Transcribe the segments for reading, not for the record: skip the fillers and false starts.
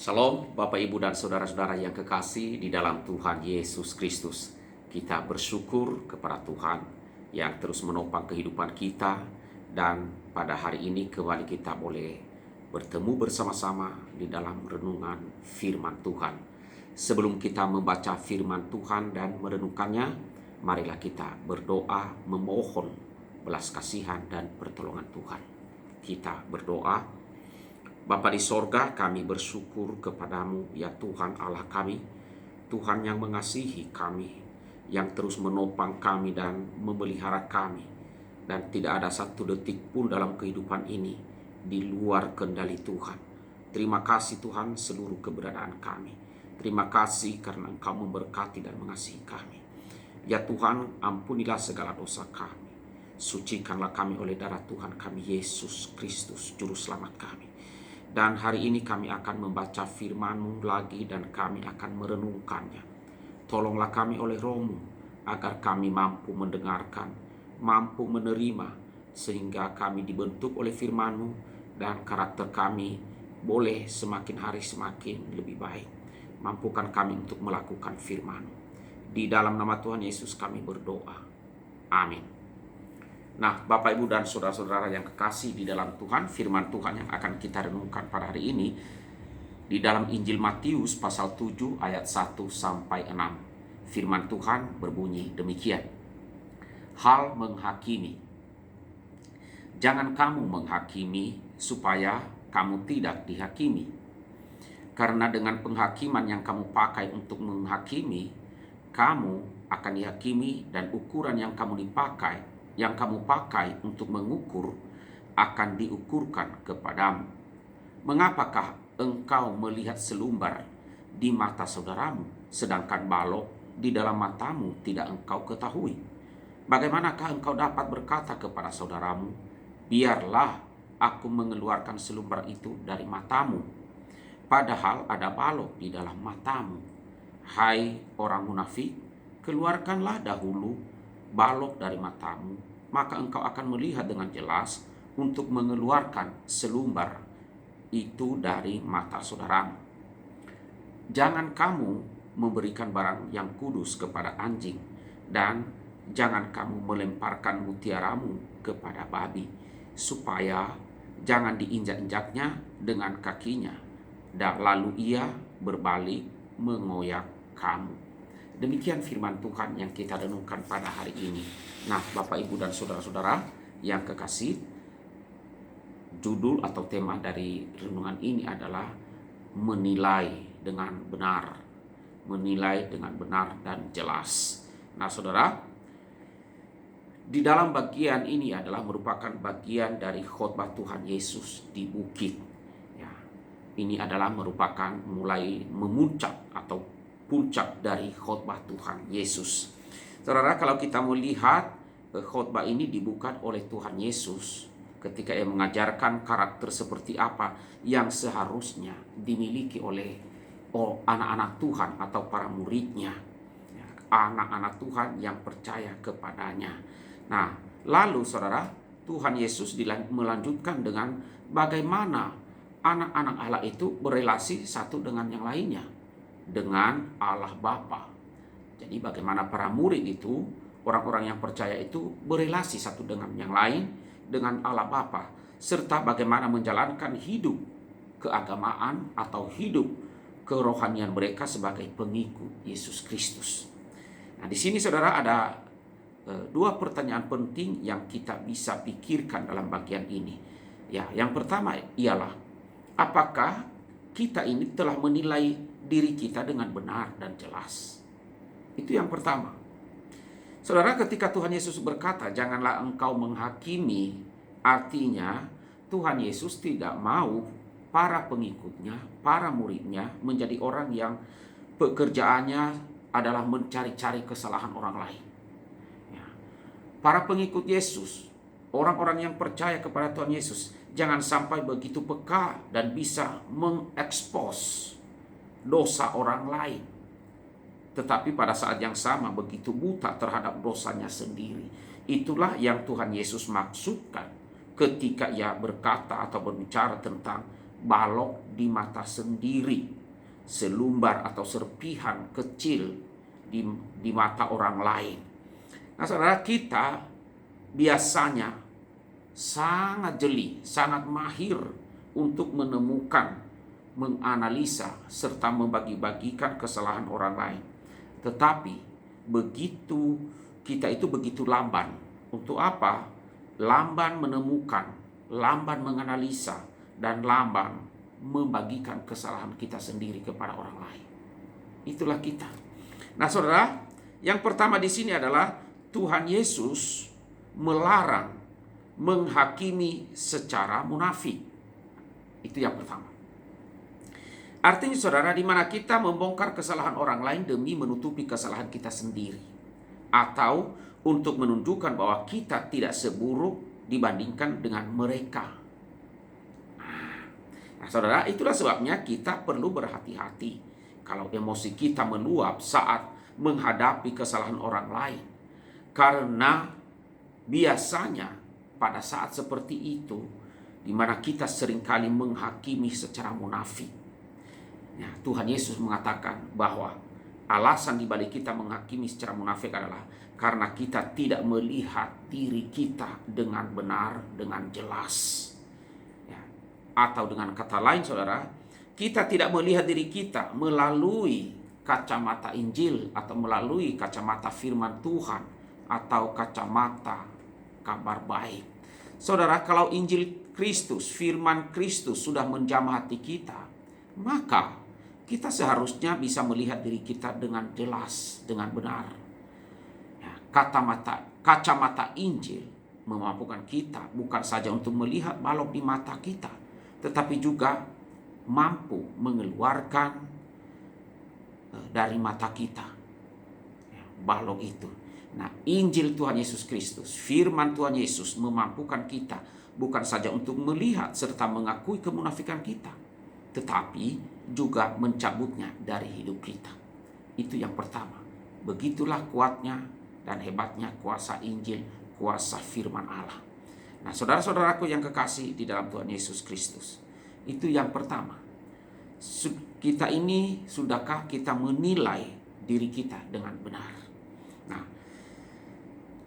Shalom Bapak Ibu dan Saudara-saudara yang kekasih di dalam Tuhan Yesus Kristus. Kita bersyukur kepada Tuhan yang terus menopang kehidupan kita. Dan pada hari ini kembali kita boleh bertemu bersama-sama di dalam renungan firman Tuhan. Sebelum kita membaca firman Tuhan dan merenungkannya, marilah kita berdoa memohon belas kasihan dan pertolongan Tuhan. Kita berdoa. Bapa di sorga, kami bersyukur kepadamu ya Tuhan Allah kami, Tuhan yang mengasihi kami, yang terus menopang kami dan memelihara kami. Dan tidak ada satu detik pun dalam kehidupan ini di luar kendali Tuhan. Terima kasih Tuhan seluruh keberadaan kami. Terima kasih karena Engkau memberkati dan mengasihi kami. Ya Tuhan, ampunilah segala dosa kami. Sucikanlah kami oleh darah Tuhan kami Yesus Kristus, Juru Selamat kami. Dan hari ini kami akan membaca firman-Mu lagi dan kami akan merenungkannya. Tolonglah kami oleh Roh-Mu agar kami mampu mendengarkan, mampu menerima, sehingga kami dibentuk oleh firman-Mu dan karakter kami boleh semakin hari semakin lebih baik. Mampukan kami untuk melakukan firman-Mu. Di dalam nama Tuhan Yesus kami berdoa. Amin. Nah, Bapak, Ibu, dan Saudara-saudara yang kekasih di dalam Tuhan, firman Tuhan yang akan kita renungkan pada hari ini di dalam Injil Matius pasal 7 ayat 1 sampai 6. Firman Tuhan berbunyi demikian. Hal menghakimi. Jangan kamu menghakimi supaya kamu tidak dihakimi. Karena dengan penghakiman yang kamu pakai untuk menghakimi, kamu akan dihakimi, dan ukuran yang kamu pakai untuk mengukur akan diukurkan kepadamu. Mengapakah engkau melihat selumbar di mata saudaramu, sedangkan balok di dalam matamu tidak engkau ketahui? Bagaimanakah engkau dapat berkata kepada saudaramu, biarlah aku mengeluarkan selumbar itu dari matamu, padahal ada balok di dalam matamu? Hai orang munafik, keluarkanlah dahulu balok dari matamu, maka engkau akan melihat dengan jelas untuk mengeluarkan selumbar itu dari mata saudaramu. Jangan kamu memberikan barang yang kudus kepada anjing, dan jangan kamu melemparkan mutiaramu kepada babi, supaya jangan diinjak-injaknya dengan kakinya, dan lalu ia berbalik mengoyak kamu. Demikian firman Tuhan yang kita renungkan pada hari ini. Nah, Bapak, Ibu, dan Saudara-saudara yang kekasih, judul atau tema dari renungan ini adalah menilai dengan benar. Menilai dengan benar dan jelas. Nah, Saudara, di dalam bagian ini adalah merupakan bagian dari khotbah Tuhan Yesus di bukit. Ya, ini adalah merupakan mulai memuncak atau puncak dari khotbah Tuhan Yesus. Saudara, kalau kita melihat khotbah ini dibuka oleh Tuhan Yesus ketika ia mengajarkan karakter seperti apa yang seharusnya dimiliki oleh anak-anak Tuhan atau para muridnya, anak-anak Tuhan yang percaya kepadanya. Nah, lalu saudara, Tuhan Yesus melanjutkan dengan bagaimana anak-anak Allah itu berelasi satu dengan yang lainnya, dengan Allah Bapa. Jadi bagaimana para murid itu, orang-orang yang percaya itu berelasi satu dengan yang lain, dengan Allah Bapa, serta bagaimana menjalankan hidup keagamaan atau hidup kerohanian mereka sebagai pengikut Yesus Kristus. Nah, di sini saudara ada dua pertanyaan penting yang kita bisa pikirkan dalam bagian ini. Ya, yang pertama ialah apakah kita ini telah menilai diri kita dengan benar dan jelas? Itu yang pertama. Saudara, ketika Tuhan Yesus berkata, janganlah engkau menghakimi, artinya Tuhan Yesus tidak mau para pengikutnya, para muridnya menjadi orang yang pekerjaannya adalah mencari-cari kesalahan orang lain. Ya. Para pengikut Yesus, orang-orang yang percaya kepada Tuhan Yesus, jangan sampai begitu peka dan bisa mengekspos dosa orang lain, tetapi pada saat yang sama begitu buta terhadap dosanya sendiri. Itulah yang Tuhan Yesus maksudkan ketika ia berkata atau berbicara tentang balok di mata sendiri, selumbar atau serpihan kecil di mata orang lain. Nah, saudara, kita biasanya sangat jeli, sangat mahir untuk menemukan, menganalisa, serta membagi-bagikan kesalahan orang lain. Tetapi kita itu begitu lamban. Untuk apa? Lamban menemukan, lamban menganalisa, dan lamban membagikan kesalahan kita sendiri kepada orang lain. Itulah kita. Nah, saudara, yang pertama di sini adalah Tuhan Yesus melarang menghakimi secara munafik. Itu yang pertama. Artinya, saudara, di mana kita membongkar kesalahan orang lain demi menutupi kesalahan kita sendiri, atau untuk menunjukkan bahwa kita tidak seburuk dibandingkan dengan mereka. Nah, saudara, itulah sebabnya kita perlu berhati-hati kalau emosi kita meluap saat menghadapi kesalahan orang lain. Karena biasanya pada saat seperti itu, di mana kita seringkali menghakimi secara munafik. Ya, Tuhan Yesus mengatakan bahwa alasan dibalik kita menghakimi secara munafik adalah karena kita tidak melihat diri kita dengan benar, dengan jelas. Ya. Atau dengan kata lain, saudara, kita tidak melihat diri kita melalui kacamata Injil atau melalui kacamata firman Tuhan atau kacamata kabar baik. Saudara, kalau Injil Kristus, firman Kristus sudah menjamah hati kita, maka kita seharusnya bisa melihat diri kita dengan jelas, dengan benar. Ya, kacamata Injil memampukan kita bukan saja untuk melihat balok di mata kita, tetapi juga mampu mengeluarkan dari mata kita balok itu. Nah, Injil Tuhan Yesus Kristus, firman Tuhan Yesus memampukan kita bukan saja untuk melihat serta mengakui kemunafikan kita, tetapi juga mencabutnya dari hidup kita. Itu yang pertama. Begitulah kuatnya dan hebatnya kuasa Injil, kuasa firman Allah. Nah, saudara-saudaraku yang kekasih di dalam Tuhan Yesus Kristus, itu yang pertama. Kita ini, sudahkah kita menilai diri kita dengan benar? Nah,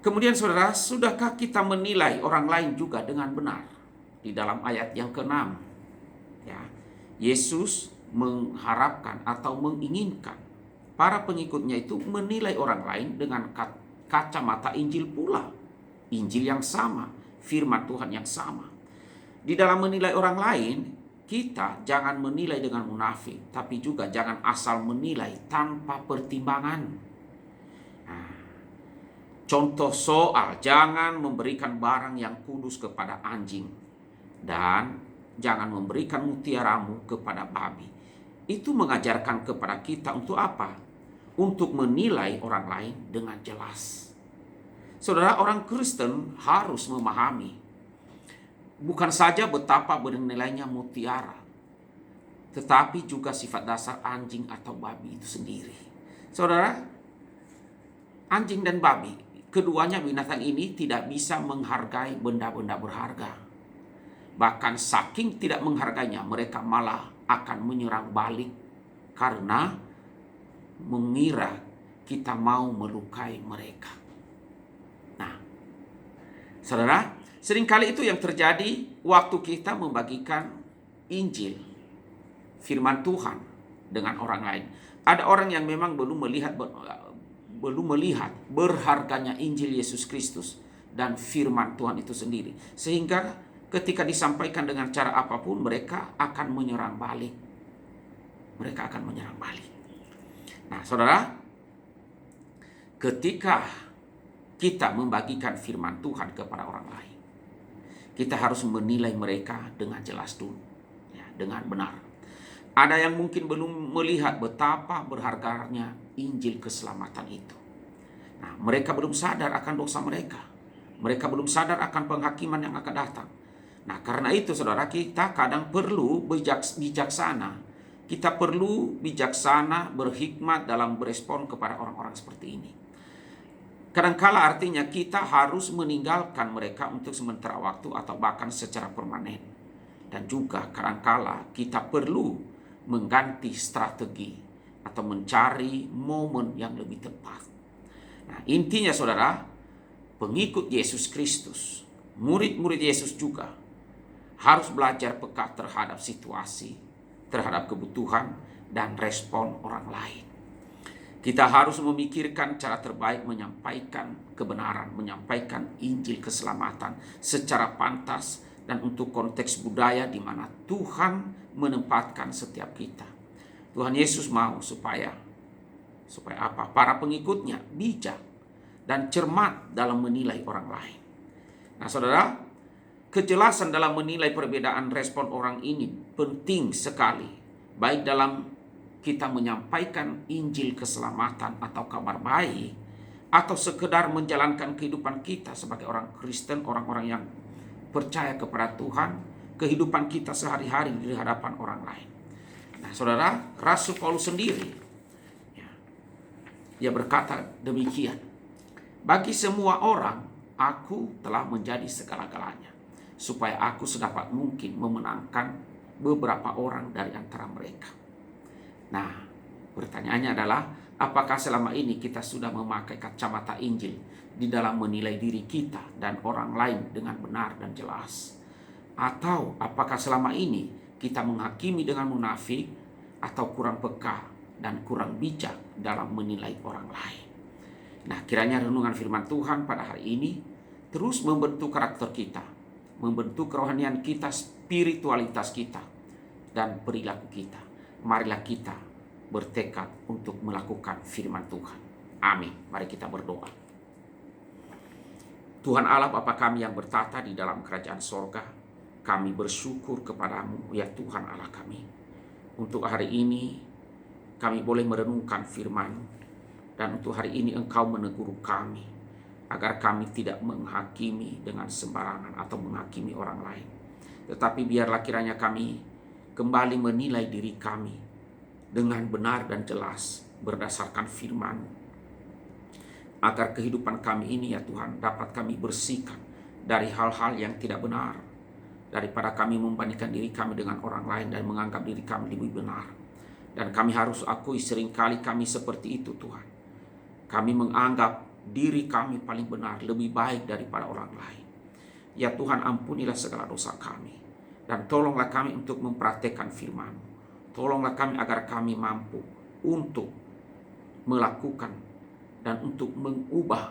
kemudian saudara, sudahkah kita menilai orang lain juga dengan benar? Di dalam ayat yang ke-6, ya, Yesus mengharapkan atau menginginkan para pengikutnya itu menilai orang lain dengan kacamata Injil pula. Injil yang sama, firman Tuhan yang sama. Di dalam menilai orang lain, kita jangan menilai dengan munafik, tapi juga jangan asal menilai tanpa pertimbangan. Nah, contoh soal jangan memberikan barang yang kudus kepada anjing dan jangan memberikan mutiaramu kepada babi. Itu mengajarkan kepada kita untuk apa? Untuk menilai orang lain dengan jelas. Saudara, orang Kristen harus memahami bukan saja betapa bernilainya mutiara, tetapi juga sifat dasar anjing atau babi itu sendiri. Saudara, anjing dan babi, keduanya binatang ini tidak bisa menghargai benda-benda berharga. Bahkan saking tidak menghargainya, mereka malah akan menyerang balik karena mengira kita mau melukai mereka. Nah, saudara, seringkali itu yang terjadi waktu kita membagikan Injil, firman Tuhan dengan orang lain. Ada orang yang memang belum melihat berharganya Injil Yesus Kristus dan firman Tuhan itu sendiri. Sehingga ketika disampaikan dengan cara apapun, mereka akan menyerang balik. Mereka akan menyerang balik. Nah, saudara, ketika kita membagikan firman Tuhan kepada orang lain, kita harus menilai mereka dengan jelas dulu, ya, dengan benar. Ada yang mungkin belum melihat betapa berharganya Injil keselamatan itu. Nah, mereka belum sadar akan dosa mereka. Mereka belum sadar akan penghakiman yang akan datang. Nah, karena itu saudara, kita kadang perlu bijaksana. Kita perlu bijaksana, berhikmat dalam berespon kepada orang-orang seperti ini. Kadangkala artinya kita harus meninggalkan mereka untuk sementara waktu atau bahkan secara permanen. Dan juga kadangkala kita perlu mengganti strategi atau mencari momen yang lebih tepat. Nah, intinya saudara, pengikut Yesus Kristus, murid-murid Yesus juga harus belajar peka terhadap situasi, terhadap kebutuhan dan respon orang lain. Kita harus memikirkan cara terbaik menyampaikan kebenaran, menyampaikan Injil keselamatan secara pantas dan untuk konteks budaya di mana Tuhan menempatkan setiap kita. Tuhan Yesus mau supaya apa? Para pengikutnya bijak dan cermat dalam menilai orang lain. Nah, saudara, kejelasan dalam menilai perbedaan respon orang ini penting sekali, baik dalam kita menyampaikan Injil keselamatan atau kabar baik, atau sekedar menjalankan kehidupan kita sebagai orang Kristen, orang-orang yang percaya kepada Tuhan, kehidupan kita sehari-hari di hadapan orang lain. Nah, saudara, Rasul Paulus sendiri, dia berkata demikian, bagi semua orang, aku telah menjadi segala-galanya, supaya aku sedapat mungkin memenangkan beberapa orang dari antara mereka. Nah, pertanyaannya adalah, apakah selama ini kita sudah memakai kacamata Injil di dalam menilai diri kita dan orang lain dengan benar dan jelas? Atau apakah selama ini kita menghakimi dengan munafik atau kurang peka dan kurang bijak dalam menilai orang lain? Nah, kiranya renungan firman Tuhan pada hari ini terus membentuk karakter kita, membentuk kerohanian kita, spiritualitas kita, dan perilaku kita. Marilah kita bertekad untuk melakukan firman Tuhan. Amin. Mari kita berdoa. Tuhan Allah Bapa kami yang bertata di dalam kerajaan sorga, kami bersyukur kepadamu ya Tuhan Allah kami. Untuk hari ini kami boleh merenungkan firman-Mu, dan untuk hari ini Engkau menegur kami agar kami tidak menghakimi dengan sembarangan atau menghakimi orang lain. Tetapi biarlah kiranya kami kembali menilai diri kami dengan benar dan jelas berdasarkan firman-Mu, agar kehidupan kami ini ya Tuhan dapat kami bersihkan dari hal-hal yang tidak benar, daripada kami membandingkan diri kami dengan orang lain dan menganggap diri kami lebih benar. Dan kami harus akui seringkali kami seperti itu Tuhan. Kami menganggap diri kami paling benar, lebih baik daripada orang lain. Ya Tuhan, ampunilah segala dosa kami, dan tolonglah kami untuk mempraktekkan firman-Mu. Tolonglah kami agar kami mampu untuk melakukan dan untuk mengubah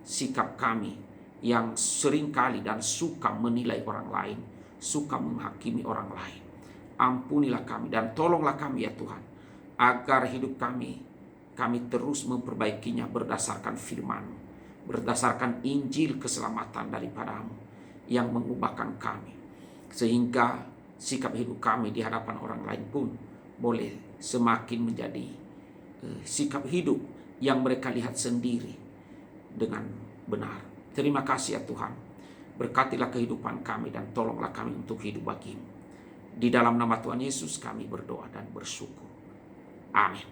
sikap kami yang seringkali dan suka menilai orang lain, suka menghakimi orang lain. Ampunilah kami dan tolonglah kami ya Tuhan, agar hidup kami terus memperbaikinya berdasarkan firman-Mu, berdasarkan Injil keselamatan daripada-Mu yang mengubahkan kami, sehingga sikap hidup kami di hadapan orang lain pun boleh semakin menjadi sikap hidup yang mereka lihat sendiri dengan benar. Terima kasih ya Tuhan. Berkatilah kehidupan kami dan tolonglah kami untuk hidup bagi-Mu. Di dalam nama Tuhan Yesus kami berdoa dan bersyukur. Amin.